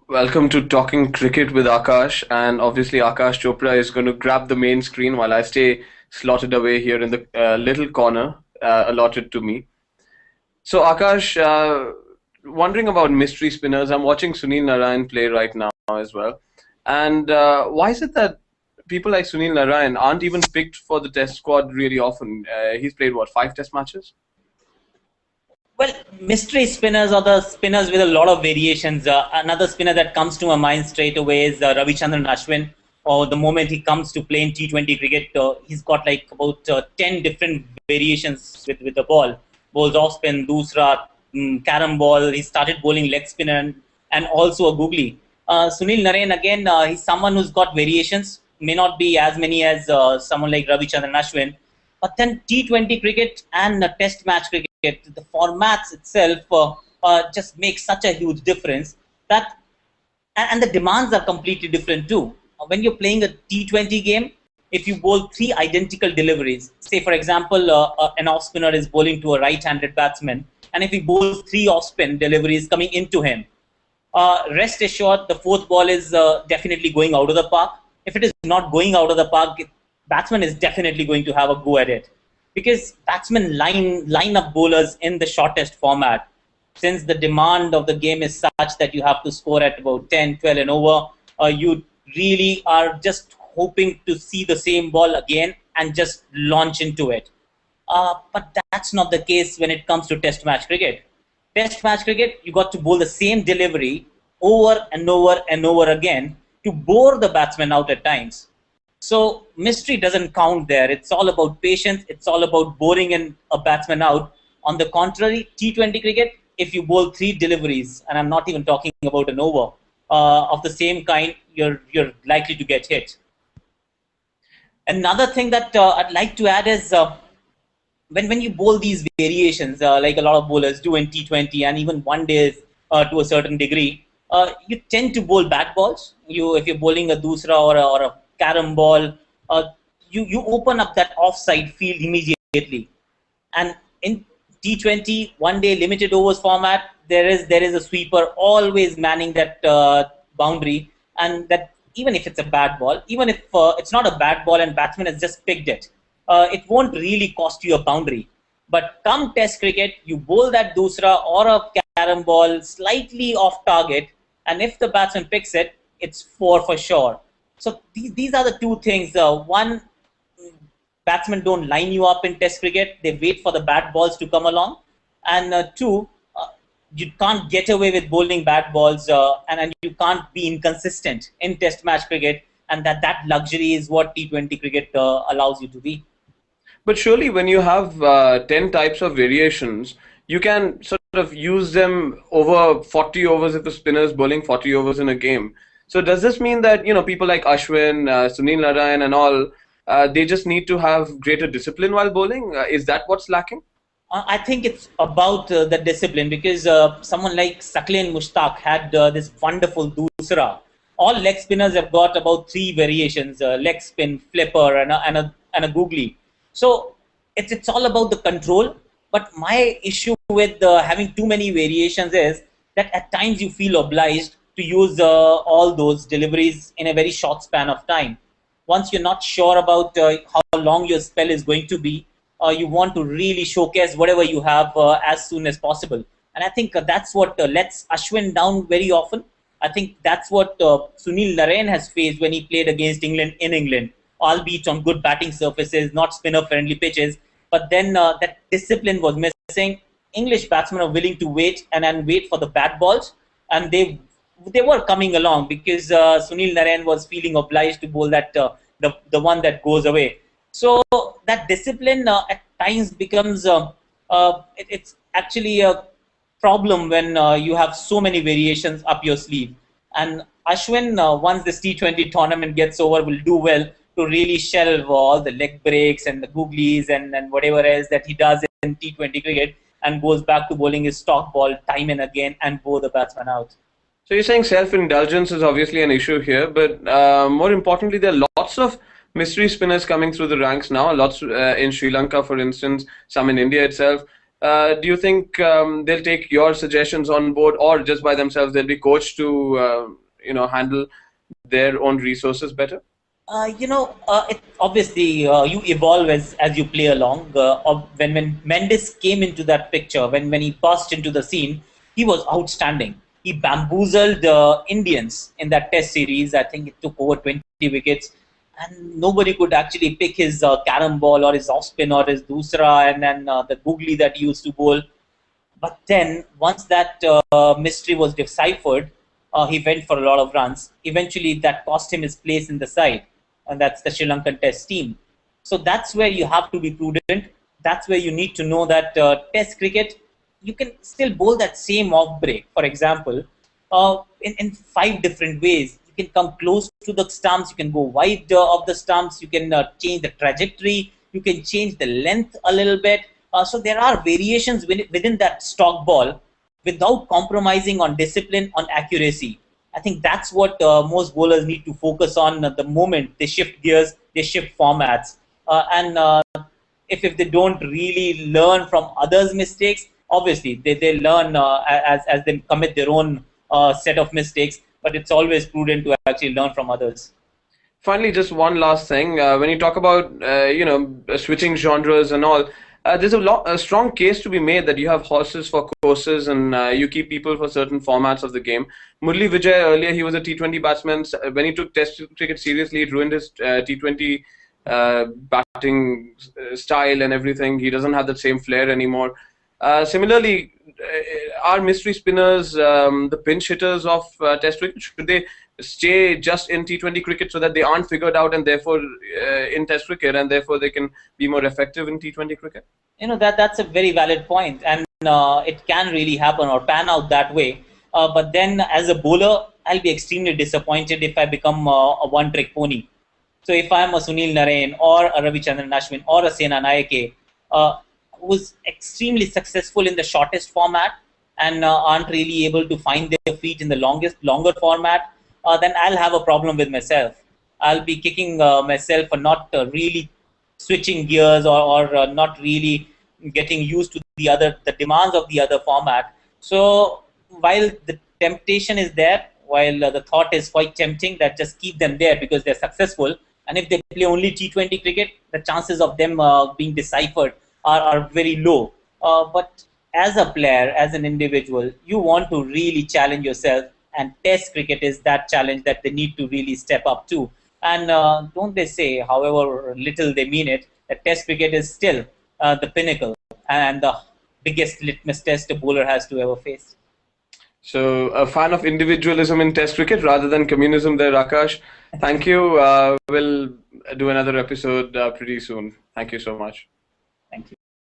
Welcome to Talking Cricket with Aakash, and obviously Aakash Chopra is going to grab the main screen while I stay slotted away here in the little corner allotted to me. So Aakash, wondering about mystery spinners. I'm watching Sunil Narayan play right now as well, and why is it that people like Sunil Narayan aren't even picked for the Test squad really often? He's played what, 5 Test matches? Well, mystery spinners are the spinners with a lot of variations. Another spinner that comes to my mind straight away is Ravichandran Ashwin. Or the moment he comes to play in T20 cricket, he's got like about 10 different variations with the ball. Bowls off spin, doosra, carom ball. He started bowling leg spinner and also a googly. Sunil Narayan, again, he's someone who's got variations. May not be as many as someone like Ravichandran Ashwin. But then T20 cricket and Test match cricket, the formats itself just make such a huge difference that, and the demands are completely different too. When you're playing a T20 game, if you bowl three identical deliveries, say for example, an off spinner is bowling to a right-handed batsman, and if he bowls three off-spin deliveries coming into him, rest assured the fourth ball is definitely going out of the park. If it is not going out of the park, batsman is definitely going to have a go at it, because batsmen line up bowlers in the shortest format. Since the demand of the game is such that you have to score at about 10, 12 and over, you really are just hoping to see the same ball again and just launch into it. But that's not the case when it comes to Test match cricket. Test match cricket, you got to bowl the same delivery over and over and over again to bore the batsman out at times. So mystery doesn't count there. It's all about patience. It's all about boring a batsman out. On the contrary, T20 cricket, if you bowl three deliveries, and I'm not even talking about an over, of the same kind, you're likely to get hit. Another thing that I'd like to add is when you bowl these variations, like a lot of bowlers do in T20 and even one days to a certain degree, you tend to bowl bad balls. If you're bowling a doosra or a carom ball, you open up that offside field immediately. And in T20 one day limited overs format, there is a sweeper always manning that boundary, and that even if it's a bad ball, even if it's not a bad ball and batsman has just picked it, it won't really cost you a boundary. But come Test cricket, you bowl that doosra or a carom ball slightly off target, and if the batsman picks it, it's four for sure. So these are the two things. One, batsmen don't line you up in Test cricket. They wait for the bad balls to come along. And two, you can't get away with bowling bad balls, and you can't be inconsistent in Test match cricket. And that luxury is what T20 cricket allows you to be. But surely when you have 10 types of variations, you can sort of use them over 40 overs if the spinner is bowling 40 overs in a game. So does this mean that, people like Ashwin, Sunil Narayan and all, they just need to have greater discipline while bowling? Is that what's lacking? I think it's about the discipline, because someone like Saqlain Mushtaq had this wonderful doosra. All leg spinners have got about three variations: leg spin, flipper, and a googly. So it's all about the control. But my issue with having too many variations is that at times you feel obliged to use all those deliveries in a very short span of time. Once you're not sure about how long your spell is going to be, you want to really showcase whatever you have as soon as possible. And I think that's what lets Ashwin down very often. I think that's what Sunil Narayan has faced when he played against England in England, albeit on good batting surfaces, not spinner-friendly pitches. But then that discipline was missing. English batsmen are willing to wait and wait for the bad balls, and they were coming along because Sunil Narayan was feeling obliged to bowl that the one that goes away. So that discipline at times becomes it's actually a problem when you have so many variations up your sleeve. And Ashwin, once this T20 tournament gets over, will do well to really shelve all the leg breaks and the googlies and whatever else that he does in T20 cricket, and goes back to bowling his stock ball time and again and bowl the batsman out. So you're saying self-indulgence is obviously an issue here, but more importantly, there are lots of mystery spinners coming through the ranks now, lots in Sri Lanka, for instance, some in India itself. Do you think they'll take your suggestions on board, or just by themselves they'll be coached to handle their own resources better? It, obviously, you evolve as you play along. When Mendes came into that picture, when he burst into the scene, he was outstanding. He bamboozled Indians in that Test series. I think it took over 20 wickets, and nobody could actually pick his carom ball or his off spin or his doosra, and then the googly that he used to bowl. But then, once that mystery was deciphered, he went for a lot of runs. Eventually, that cost him his place in the side, and that's the Sri Lankan Test team. So that's where you have to be prudent. That's where you need to know that Test cricket, you can still bowl that same off break. For example, in five different ways. You can come close to the stumps, you can go wide of the stumps, you can change the trajectory, you can change the length a little bit. So there are variations within that stock ball without compromising on discipline, on accuracy. I think that's what most bowlers need to focus on the moment they shift gears, they shift formats. And if they don't really learn from others' mistakes, obviously they learn as they commit their own set of mistakes, but it's always prudent to actually learn from others. Finally, just one last thing. When you talk about switching genres and all, there's a strong case to be made that you have horses for courses, and you keep people for certain formats of the game. Murli Vijay earlier, he was a T20 batsman. When he took Test cricket seriously, it ruined his T20 batting style and everything. He doesn't have that same flair anymore. Similarly, are mystery spinners the pinch hitters of Test cricket? Should they stay just in T20 cricket so that they aren't figured out, and therefore in Test cricket, and therefore they can be more effective in T20 cricket? That's a very valid point, and it can really happen or pan out that way. But then, as a bowler, I'll be extremely disappointed if I become a one-trick pony. So if I'm a Sunil Narain or a Ravichandran Ashwin or a Sena Nayake, who's extremely successful in the shortest format and aren't really able to find their feet in the longer format, then I'll have a problem with myself. I'll be kicking myself for not really switching gears or not really getting used to the demands of the other format. So while the temptation is there, while the thought is quite tempting that just keep them there because they're successful, and if they play only T20 cricket, the chances of them being deciphered are very low. But as a player, as an individual, you want to really challenge yourself, and Test cricket is that challenge that they need to really step up to. And don't they say, however little they mean it, that Test cricket is still the pinnacle and the biggest litmus test a bowler has to ever face. So, a fan of individualism in Test cricket rather than communism there, Akash. Thank you. We'll do another episode pretty soon. Thank you so much.